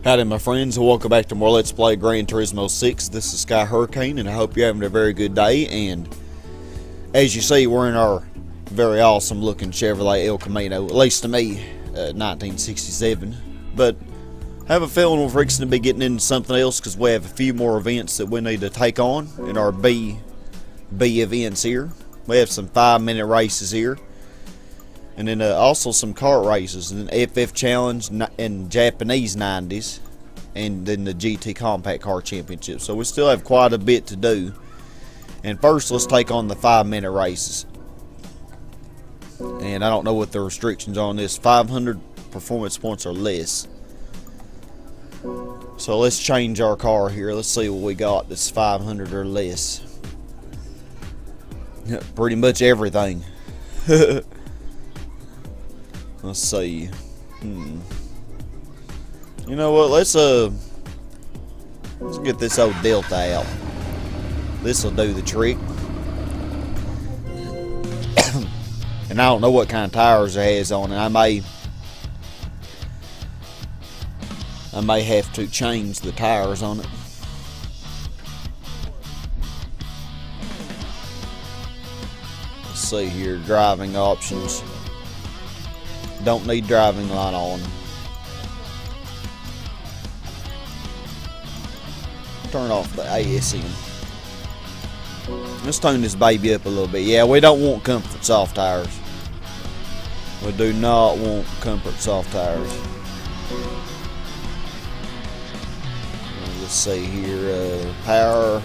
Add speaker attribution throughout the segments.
Speaker 1: Howdy my friends, and welcome back to more Let's Play Gran Turismo 6. This is Sky Hurricane, and I hope you're having a very good day. And as you see, we're in our very awesome looking Chevrolet El Camino, at least to me, 1967. But I have a feeling we're fixing to be getting into something else, because we have a few more events that we need to take on in our B events here. We have some 5-minute races here, and then also some kart races, and then FF Challenge and Japanese 90s, and then the GT Compact Car Championship. So we still have quite a bit to do. And first, let's take on the 5-minute races. And I don't know what the restrictions are on this. 500 performance points or less. So let's change our car here. Let's see what we got that's 500 or less. Pretty much everything. Let's see. You know what? Let's get this old Delta out. This'll do the trick. And I don't know what kind of tires it has on it. I may have to change the tires on it. Let's see here. Driving options. Don't need driving light on. Turn off the ASM. Let's tune this baby up a little bit. Yeah, we don't want comfort soft tires. We do not want comfort soft tires. Let's see here. Power.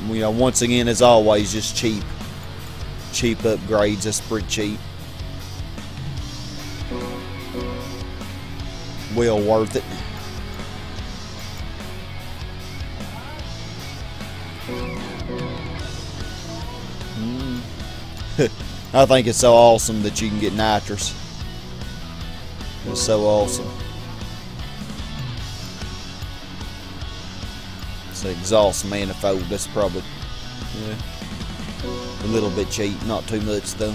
Speaker 1: You know, once again, as always, just cheap upgrades. That's pretty cheap. Well worth it. I think it's so awesome that you can get nitrous. It's so awesome. It's an exhaust manifold. That's probably a little bit cheap, not too much though.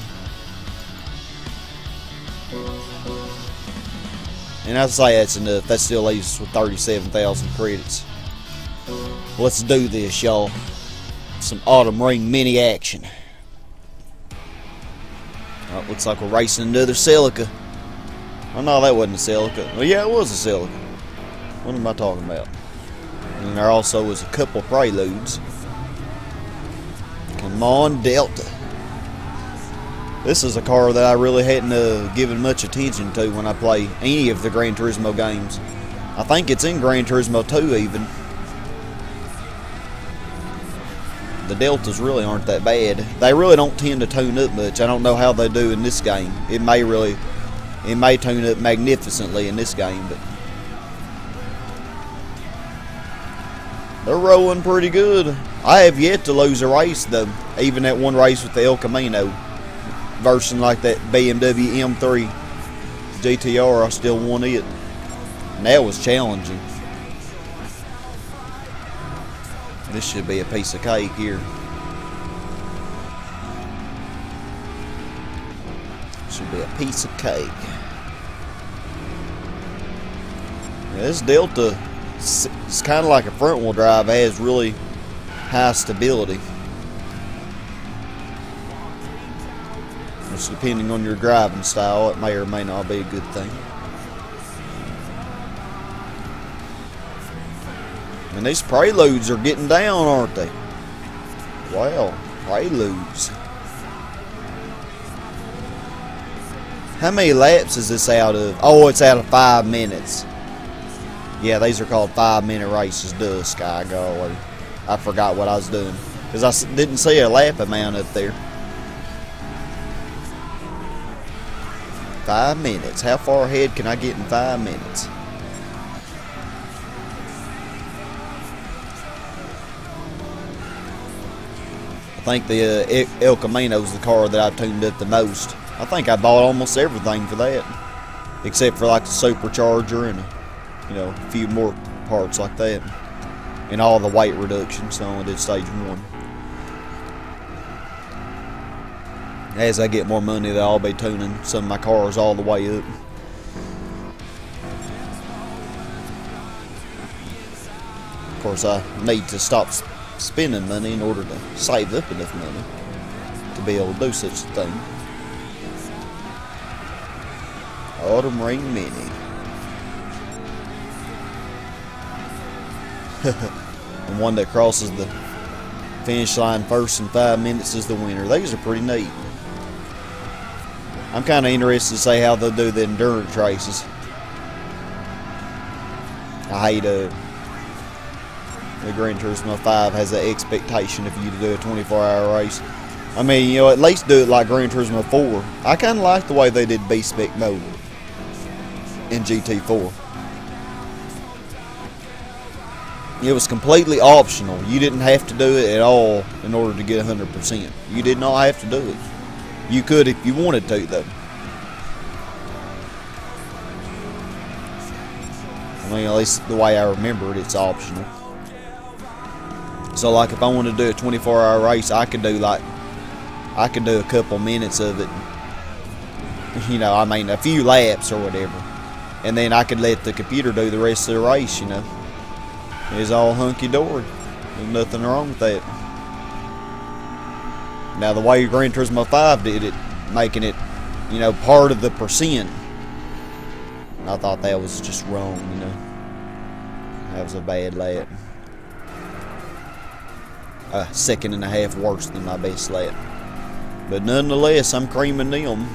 Speaker 1: And I'd say that's enough. That still leaves us with 37,000 credits. Let's do this, y'all. Some Autumn Ring mini action. Oh, looks like we're racing another Celica. Oh no, that wasn't a Celica. Well, yeah, it was a Celica. What am I talking about? And there also was a couple Preludes. Come on, Delta. This is a car that I really hadn't given much attention to when I play any of the Gran Turismo games. I think it's in Gran Turismo 2 even. The Deltas really aren't that bad. They really don't tend to tune up much. I don't know how they do in this game. It may tune up magnificently in this game, but they're rolling pretty good. I have yet to lose a race though, even that one race with the El Camino version like that BMW M3 GTR. I still won it, and that was challenging. This should be a piece of cake here. Should be a piece of cake. Yeah, this Delta, it's kind of like a front wheel drive. It has really high stability. Just depending on your driving style, it may or may not be a good thing. And these Preludes are getting down, aren't they? Wow, Preludes. How many laps is this out of? Oh, it's out of 5 minutes. Yeah, these are called 5-minute races. Duh, Sky, golly. I forgot what I was doing, because I didn't see a lap amount up there. 5 minutes. How far ahead can I get in 5 minutes? I think the El Camino is the car that I've tuned up the most. I think I bought almost everything for that, except for like the supercharger and a few more parts like that, and all the weight reduction. So I only did stage 1. As I get more money, I'll be tuning some of my cars all the way up. course, I need to stop spending money in order to save up enough money to be able to do such a thing. Autumn Ring Mini. And one that crosses the finish line first in 5 minutes is the winner. These are pretty neat. I'm kind of interested to see how they'll do the endurance races. I hate the Gran Turismo 5 has an expectation of you to do a 24-hour race. I mean, you know, at least do it like Gran Turismo 4. I kind of like the way they did B-Spec mode in GT4. It was completely optional. You didn't have to do it at all in order to get 100%. You did not have to do it. You could if you wanted to, though. I mean, at least the way I remember it, it's optional. So, like, if I wanted to do a 24-hour race, I could do a couple minutes of it. You know, I mean, a few laps or whatever. And then I could let the computer do the rest of the race, you know. It's all hunky-dory. There's nothing wrong with that. Now, the way Gran Turismo 5 did it, making it, you know, part of the percent, I thought that was just wrong, you know. That was a bad lap. A second and a half worse than my best lap. But nonetheless, I'm creaming them.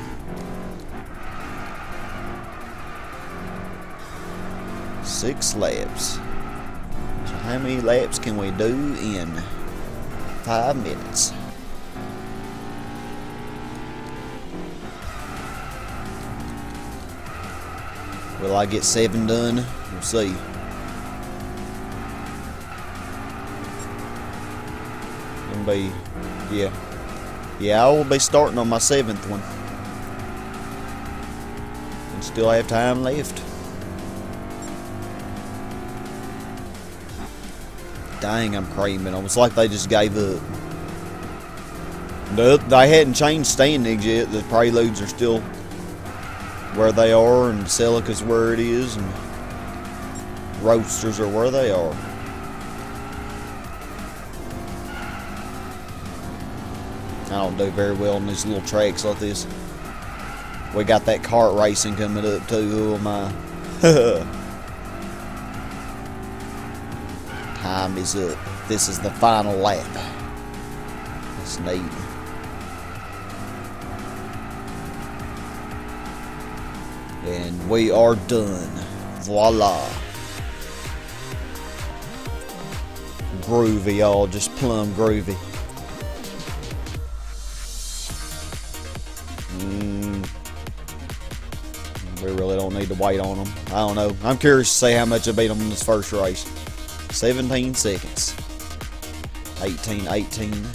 Speaker 1: Six laps. So how many laps can we do in 5 minutes? Will I get 7 done? We'll see. It'll be, yeah, I will be starting on my 7th one. And still have time left. Dang, I'm creaming. It's like they just gave up. They hadn't changed standings yet. The Preludes are still where they are, and Celica's where it is, and Roadsters are where they are. I don't do very well on these little tracks like this. We got that kart racing coming up too. Oh my. Time is up. This is the final lap. That's neat. And we are done. Voila. Groovy, y'all. Just plumb groovy. We really don't need to wait on them. I don't know. I'm curious to see how much I beat them in this first race. 17 seconds. 18, 18.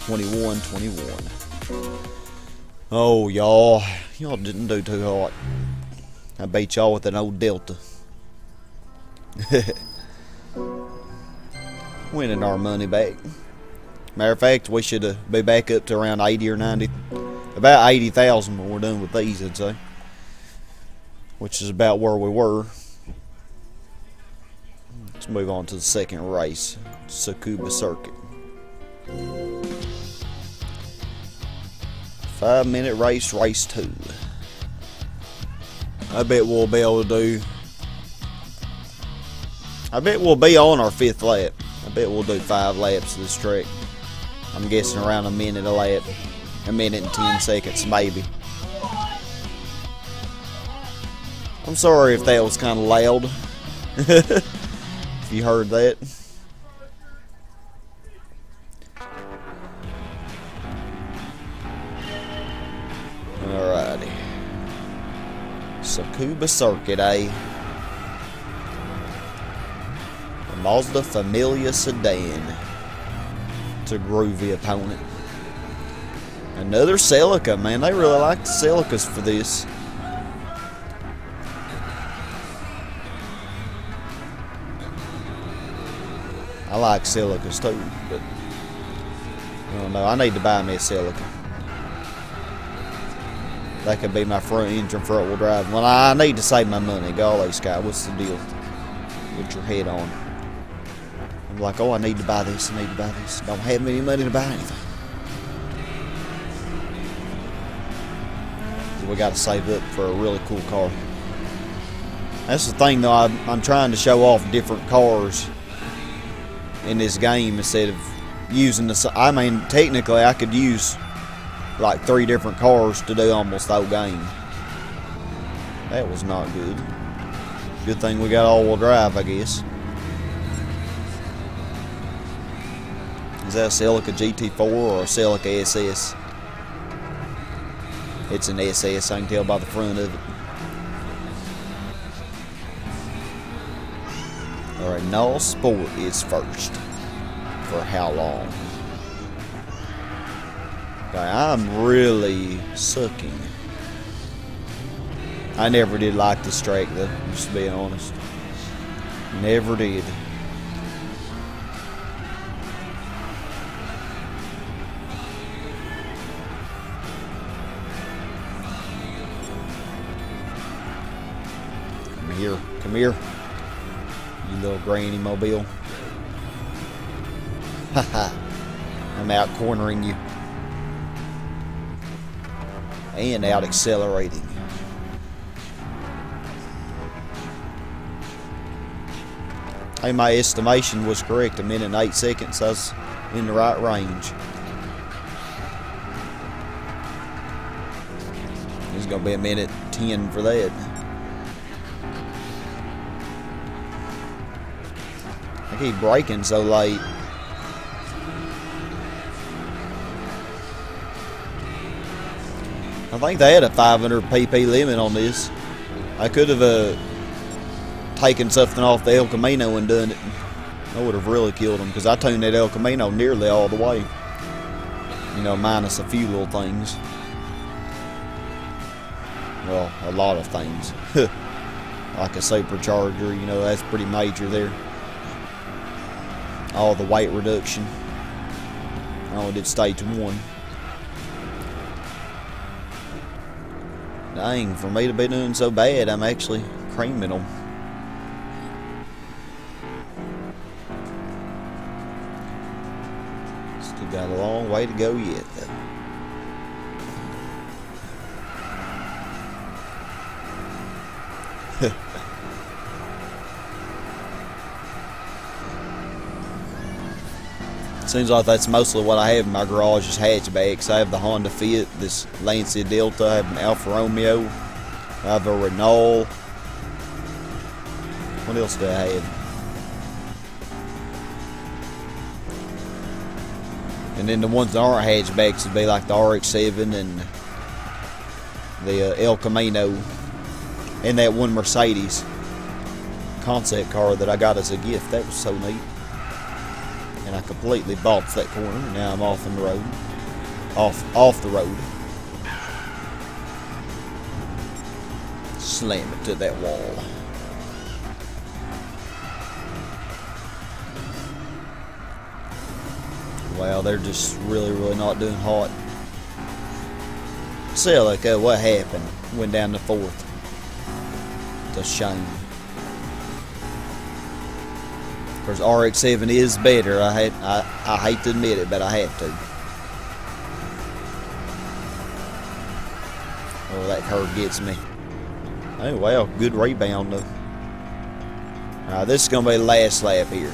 Speaker 1: 21, 21. Oh, y'all. Y'all didn't do too hot. I beat y'all with an old Delta. Winning our money back. Matter of fact, we should be back up to around 80 or 90. About 80,000 when we're done with these, I'd say. Which is about where we were. Let's move on to the second race. Tsukuba Circuit. 5-minute race, race 2. I bet we'll be able to do... I bet we'll be on our 5th lap. I bet we'll do 5 laps of this track. I'm guessing around a minute a lap. A minute and 10 seconds, maybe. I'm sorry if that was kind of loud. If you heard that. Alrighty. Tsukuba Circuit, eh? A Mazda Familia sedan. It's a groovy opponent. Another Celica, man. They really like the Celicas for this. I like Celicas too, but I don't know. I need to buy me a Celica. That could be my front engine, front wheel drive. Well, I need to save my money. Golly, Sky, what's the deal? Get your head on. I'm like, oh, I need to buy this. I need to buy this. Don't have any money to buy anything. So we got to save up for a really cool car. That's the thing, though. I'm trying to show off different cars in this game instead of using the. I mean, technically, I could use like 3 different cars to do almost the whole game. That was not good. Good thing we got all-wheel drive, I guess. Is that a Celica GT4 or a Celica SS? It's an SS, I can tell by the front of it. Alright, no Sport is first. For how long? Okay, I'm really sucking. I never did like this track though, just to be honest. Never did. Come here, you little granny mobile. Haha, I'm out cornering you. And out accelerating. Hey, my estimation was correct. 1 minute and 8 seconds. I was in the right range. It's gonna be 1:10 for that. I keep braking so late. I think they had a 500 pp limit on this. I could have taken something off the El Camino and done it. I would have really killed them because I tuned that El Camino nearly all the way. You know, minus a few little things. Well, a lot of things. Like a supercharger, you know, that's pretty major there. All the weight reduction. I only did stage 1. Dang, for me to be doing so bad, I'm actually creaming them. Still got a long way to go yet, though. Seems like that's mostly what I have in my garage is hatchbacks. I have the Honda Fit, this Lancia Delta, I have an Alfa Romeo, I have a Renault. What else do I have? And then the ones that aren't hatchbacks would be like the RX-7 and the El Camino and that one Mercedes concept car that I got as a gift. That was so neat. And I completely botched that corner. Now I'm off on the road. Off the road. Slam it to that wall. Wow, they're just really not doing hot. Celica, what happened? Went down to 4th. It's a shame. Of course, RX-7 is better. I hate to admit it, but I have to. Oh, that curve gets me. Oh, wow, good rebound, though. Alright, this is going to be the last lap here.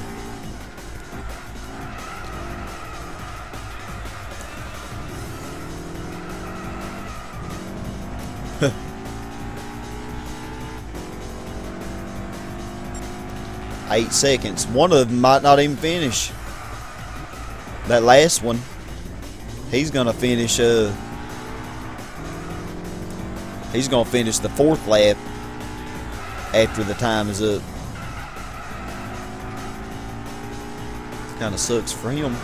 Speaker 1: Eight seconds. One of them might not even finish. That last one, he's gonna finish. He's gonna finish the 4th lap after the time is up. Kind of sucks for him.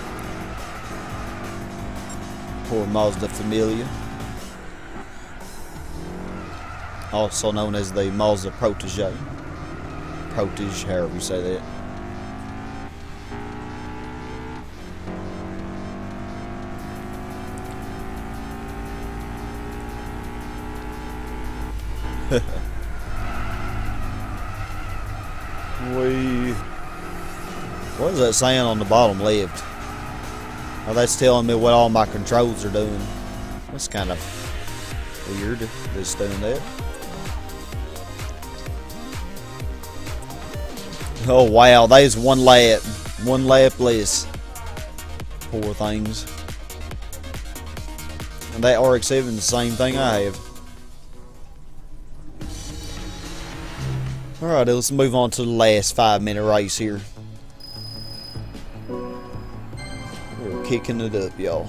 Speaker 1: Poor Mazda Familia, also known as the Mazda Protege. Protege, however you say that. What is that saying on the bottom left? Oh, that's telling me what all my controls are doing. That's kind of weird that it's doing that. Oh wow, there's one lap. One lap less. Poor things. And that RX-7 is the same thing I have. Alright, let's move on to the last 5-minute race here. We're kicking it up, y'all.